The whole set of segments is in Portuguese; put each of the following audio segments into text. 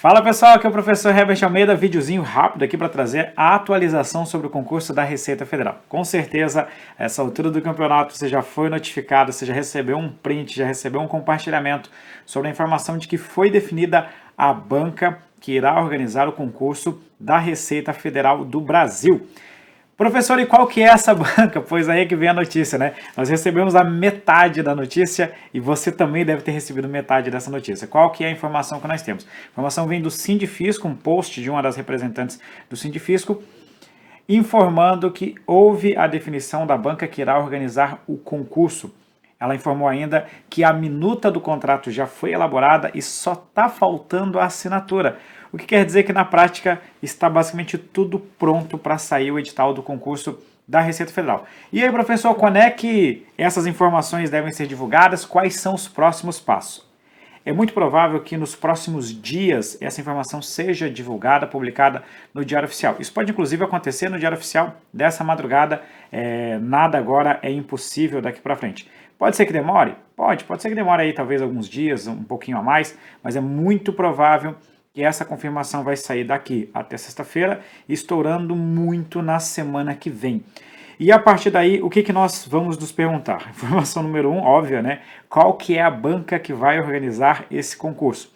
Fala pessoal, aqui é o professor Herbert Almeida, videozinho rápido aqui para trazer a atualização sobre o concurso da Receita Federal. Com certeza, essa altura do campeonato você já foi notificado, você já recebeu um print, já recebeu um compartilhamento sobre a informação de que foi definida a banca que irá organizar o concurso da Receita Federal do Brasil. Professor, e qual que é essa banca? Pois aí é que vem a notícia, né? Nós recebemos a metade da notícia e você também deve ter recebido metade dessa notícia. Qual que é a informação que nós temos? A informação vem do Sindifisco, um post de uma das representantes do Sindifisco, informando que houve a definição da banca que irá organizar o concurso. Ela informou ainda que a minuta do contrato já foi elaborada e só está faltando a assinatura. O que quer dizer que na prática está basicamente tudo pronto para sair o edital do concurso da Receita Federal. E aí, professor, quando é que essas informações devem ser divulgadas? Quais são os próximos passos? É muito provável que nos próximos dias essa informação seja divulgada, publicada no Diário Oficial. Isso pode inclusive acontecer no Diário Oficial dessa madrugada, nada agora é impossível daqui para frente. Pode ser que demore? Pode ser que demore aí talvez alguns dias, um pouquinho a mais, mas é muito provável que essa confirmação vai sair daqui até sexta-feira, estourando muito na semana que vem. E a partir daí, o que nós vamos nos perguntar? Informação número 1, óbvia, né? Qual que é a banca que vai organizar esse concurso?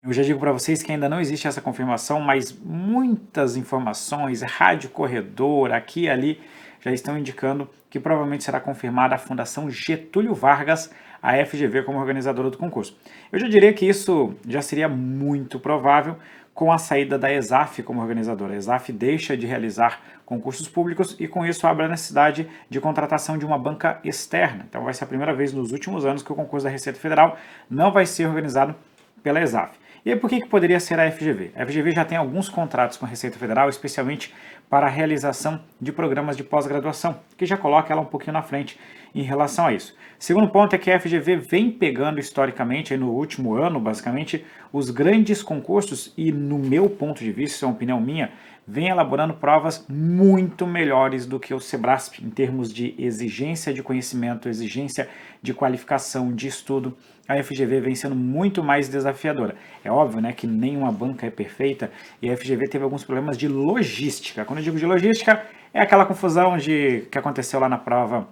Eu já digo para vocês que ainda não existe essa confirmação, mas muitas informações, rádio corredor, aqui e ali, já estão indicando que provavelmente será confirmada a Fundação Getúlio Vargas, a FGV, como organizadora do concurso. Eu já diria que isso já seria muito provável com a saída da ESAF como organizadora. A ESAF deixa de realizar concursos públicos e com isso abre a necessidade de contratação de uma banca externa. Então vai ser a primeira vez nos últimos anos que o concurso da Receita Federal não vai ser organizado pela ESAF. E aí por que poderia ser a FGV? A FGV já tem alguns contratos com a Receita Federal, especialmente para a realização de programas de pós-graduação, que já coloca ela um pouquinho na frente em relação a isso. Segundo ponto é que a FGV vem pegando historicamente, aí no último ano, basicamente, os grandes concursos e, no meu ponto de vista, isso é uma opinião minha, vem elaborando provas muito melhores do que o Sebrasp, em termos de exigência de conhecimento, exigência de qualificação, de estudo. A FGV vem sendo muito mais desafiadora. É óbvio, né, que nenhuma banca é perfeita e a FGV teve alguns problemas de logística. Quando eu digo de logística, é aquela confusão que aconteceu lá na prova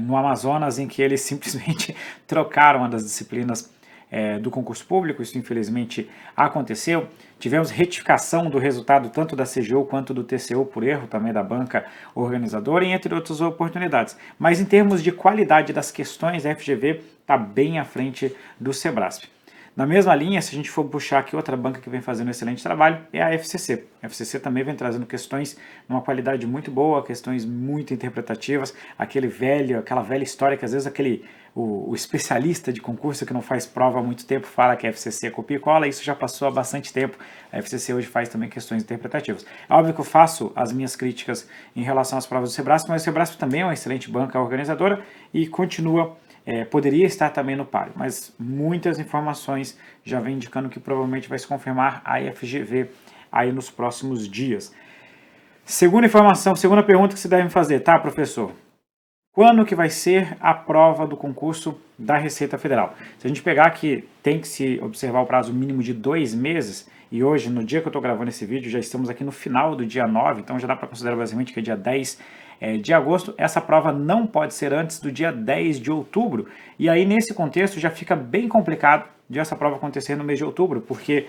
no Amazonas, em que eles simplesmente trocaram uma das disciplinas do concurso público. Isso infelizmente aconteceu. Tivemos retificação do resultado tanto da CGU quanto do TCU por erro também da banca organizadora, e entre outras oportunidades. Mas em termos de qualidade das questões, a FGV está bem à frente do Sebrasp. Na mesma linha, se a gente for puxar aqui outra banca que vem fazendo um excelente trabalho, é a FCC. A FCC também vem trazendo questões numa qualidade muito boa, questões muito interpretativas, aquela velha história que às vezes o especialista de concurso que não faz prova há muito tempo fala que a FCC copia e cola. Isso já passou há bastante tempo. A FCC hoje faz também questões interpretativas. É óbvio que eu faço as minhas críticas em relação às provas do Sebrasp, mas o Sebrasp também é uma excelente banca organizadora e continua poderia estar também no páreo, mas muitas informações já vêm indicando que provavelmente vai se confirmar a FGV aí nos próximos dias. Segunda informação, segunda pergunta que se deve fazer, tá, professor? Quando que vai ser a prova do concurso da Receita Federal? Se a gente pegar que tem que se observar o prazo mínimo de 2 meses, e hoje, no dia que eu estou gravando esse vídeo, já estamos aqui no final do dia 9, então já dá para considerar basicamente que é dia 10 de agosto, essa prova não pode ser antes do dia 10 de outubro, e aí nesse contexto já fica bem complicado de essa prova acontecer no mês de outubro, porque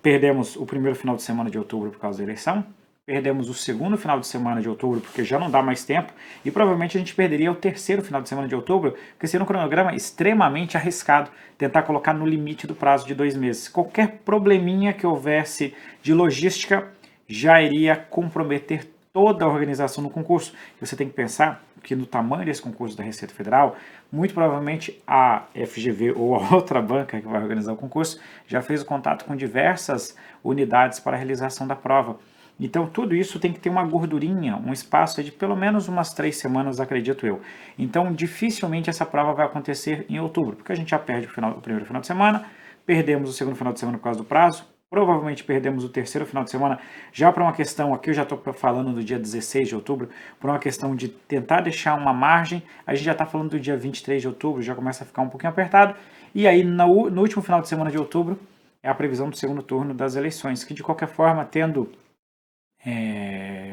perdemos o primeiro final de semana de outubro por causa da eleição, perdemos o segundo final de semana de outubro porque já não dá mais tempo, e provavelmente a gente perderia o terceiro final de semana de outubro, porque seria um cronograma extremamente arriscado tentar colocar no limite do prazo de 2 meses. Qualquer probleminha que houvesse de logística já iria comprometer toda a organização do concurso. Você tem que pensar que no tamanho desse concurso da Receita Federal, muito provavelmente a FGV ou a outra banca que vai organizar o concurso já fez o contato com diversas unidades para a realização da prova. Então tudo isso tem que ter uma gordurinha, um espaço de pelo menos umas 3 semanas, acredito eu. Então dificilmente essa prova vai acontecer em outubro, porque a gente já perde o primeiro final de semana, perdemos o segundo final de semana por causa do prazo, provavelmente perdemos o terceiro final de semana, já para uma questão, aqui eu já estou falando do dia 16 de outubro, por uma questão de tentar deixar uma margem, a gente já está falando do dia 23 de outubro, já começa a ficar um pouquinho apertado, E aí, no último final de semana de outubro, é a previsão do segundo turno das eleições, que de qualquer forma,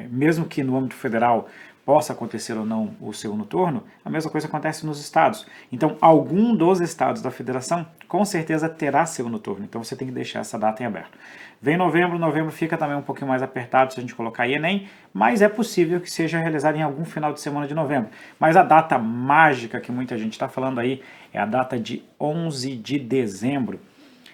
mesmo que no âmbito federal possa acontecer ou não o segundo turno, a mesma coisa acontece nos estados. Então, algum dos estados da federação com certeza terá segundo turno. Então, você tem que deixar essa data em aberto. Vem novembro fica também um pouquinho mais apertado se a gente colocar Enem, mas é possível que seja realizado em algum final de semana de novembro. Mas a data mágica que muita gente está falando aí é a data de 11 de dezembro.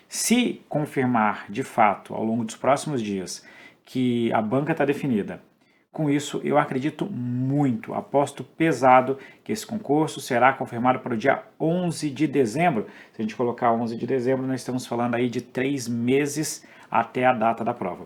Se confirmar de fato ao longo dos próximos dias que a banca está definida, com isso eu acredito muito, aposto pesado que esse concurso será confirmado para o dia 11 de dezembro. Se a gente colocar 11 de dezembro, nós estamos falando aí de 3 meses até a data da prova.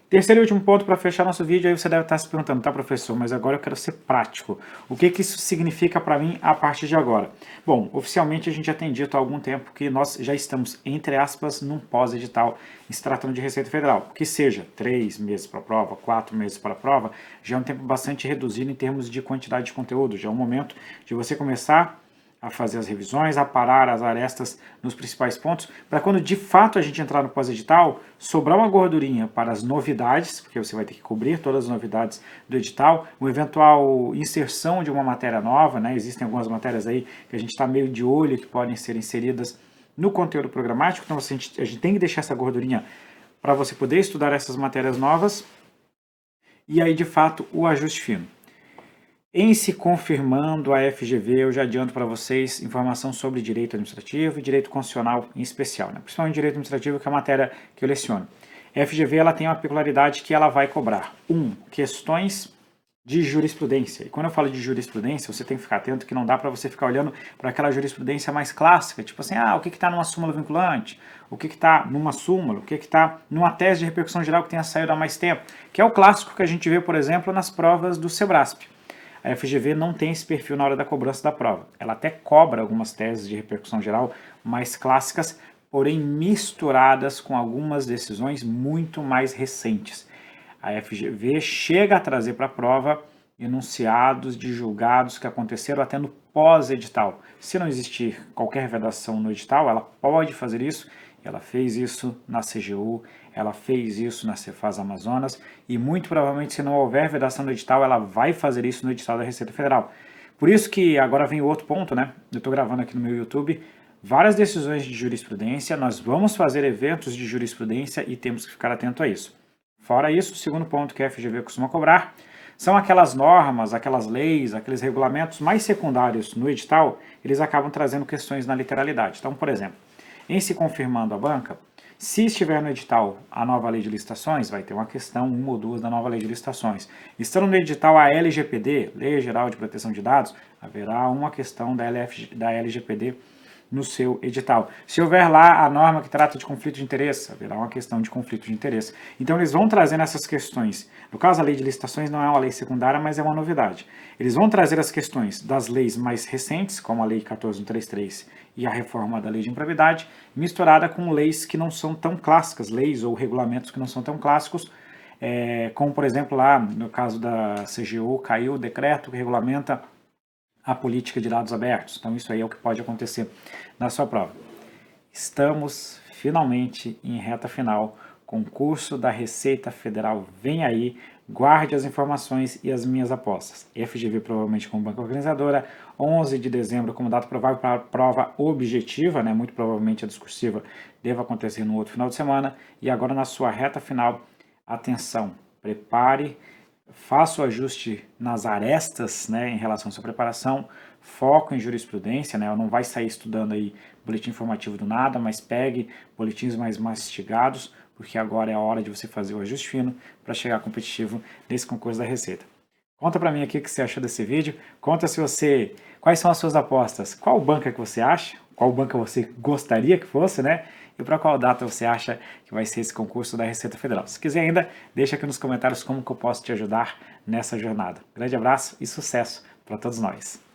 Terceiro e último ponto para fechar nosso vídeo, aí você deve estar se perguntando, tá, professor, mas agora eu quero ser prático. O que isso significa para mim a partir de agora? Bom, oficialmente a gente já tem dito há algum tempo que nós já estamos, entre aspas, num pós-edital se tratando de Receita Federal. Que seja 3 meses para a prova, 4 meses para a prova, já é um tempo bastante reduzido em termos de quantidade de conteúdo. Já é um momento de você começar a fazer as revisões, a parar as arestas nos principais pontos, para quando de fato a gente entrar no pós-edital, sobrar uma gordurinha para as novidades, porque você vai ter que cobrir todas as novidades do edital, uma eventual inserção de uma matéria nova, né? Existem algumas matérias aí que a gente está meio de olho que podem ser inseridas no conteúdo programático, então a gente tem que deixar essa gordurinha para você poder estudar essas matérias novas, e aí de fato o ajuste fino. Em se confirmando a FGV, eu já adianto para vocês informação sobre direito administrativo e direito constitucional em especial, né? Principalmente direito administrativo, que é a matéria que eu leciono. A FGV ela tem uma peculiaridade que ela vai cobrar, questões de jurisprudência. E quando eu falo de jurisprudência, você tem que ficar atento que não dá para você ficar olhando para aquela jurisprudência mais clássica, tipo assim, o que está numa súmula vinculante, o que está numa súmula, o que está numa tese de repercussão geral que tenha saído há mais tempo, que é o clássico que a gente vê, por exemplo, nas provas do Sebrasp. A FGV não tem esse perfil na hora da cobrança da prova. Ela até cobra algumas teses de repercussão geral mais clássicas, porém misturadas com algumas decisões muito mais recentes. A FGV chega a trazer para a prova enunciados de julgados que aconteceram até no pós-edital. Se não existir qualquer vedação no edital, ela pode fazer isso. Ela fez isso na CGU, ela fez isso na Cefaz Amazonas e muito provavelmente, se não houver vedação no edital, ela vai fazer isso no edital da Receita Federal. Por isso que agora vem o outro ponto, né? Eu estou gravando aqui no meu YouTube várias decisões de jurisprudência, nós vamos fazer eventos de jurisprudência e temos que ficar atento a isso. Fora isso, o segundo ponto que a FGV costuma cobrar são aquelas normas, aquelas leis, aqueles regulamentos mais secundários no edital, eles acabam trazendo questões na literalidade. Então, por exemplo, em se confirmando a banca, se estiver no edital a nova lei de licitações, vai ter uma questão, uma ou duas da nova lei de licitações. Estando no edital a LGPD, Lei Geral de Proteção de Dados, haverá uma questão da LGPD no seu edital. Se houver lá a norma que trata de conflito de interesse, haverá uma questão de conflito de interesse. Então eles vão trazendo essas questões. No caso, a lei de licitações não é uma lei secundária, mas é uma novidade. Eles vão trazer as questões das leis mais recentes, como a lei 14133 e a reforma da lei de improbidade, misturada com leis que não são tão clássicas, leis ou regulamentos que não são tão clássicos, como por exemplo lá no caso da CGU, caiu o decreto que regulamenta a política de dados abertos. Então isso aí é o que pode acontecer na sua prova. Estamos finalmente em reta final. Concurso da Receita Federal vem aí. Guarde as informações e as minhas apostas. FGV provavelmente como banca organizadora, 11 de dezembro como data provável para a prova objetiva, né? Muito provavelmente a discursiva deva acontecer no outro final de semana. E agora na sua reta final, atenção, prepare, faça o ajuste nas arestas, né, em relação à sua preparação, foco em jurisprudência, né, não vai sair estudando aí boletim informativo do nada, mas pegue boletins mais mastigados, porque agora é a hora de você fazer o ajuste fino para chegar competitivo nesse concurso da Receita. Conta para mim aqui o que você achou desse vídeo, conta quais são as suas apostas, qual banca que você acha, qual banca você gostaria que fosse, né? E para qual data você acha que vai ser esse concurso da Receita Federal. Se quiser ainda, deixa aqui nos comentários como que eu posso te ajudar nessa jornada. Grande abraço e sucesso para todos nós!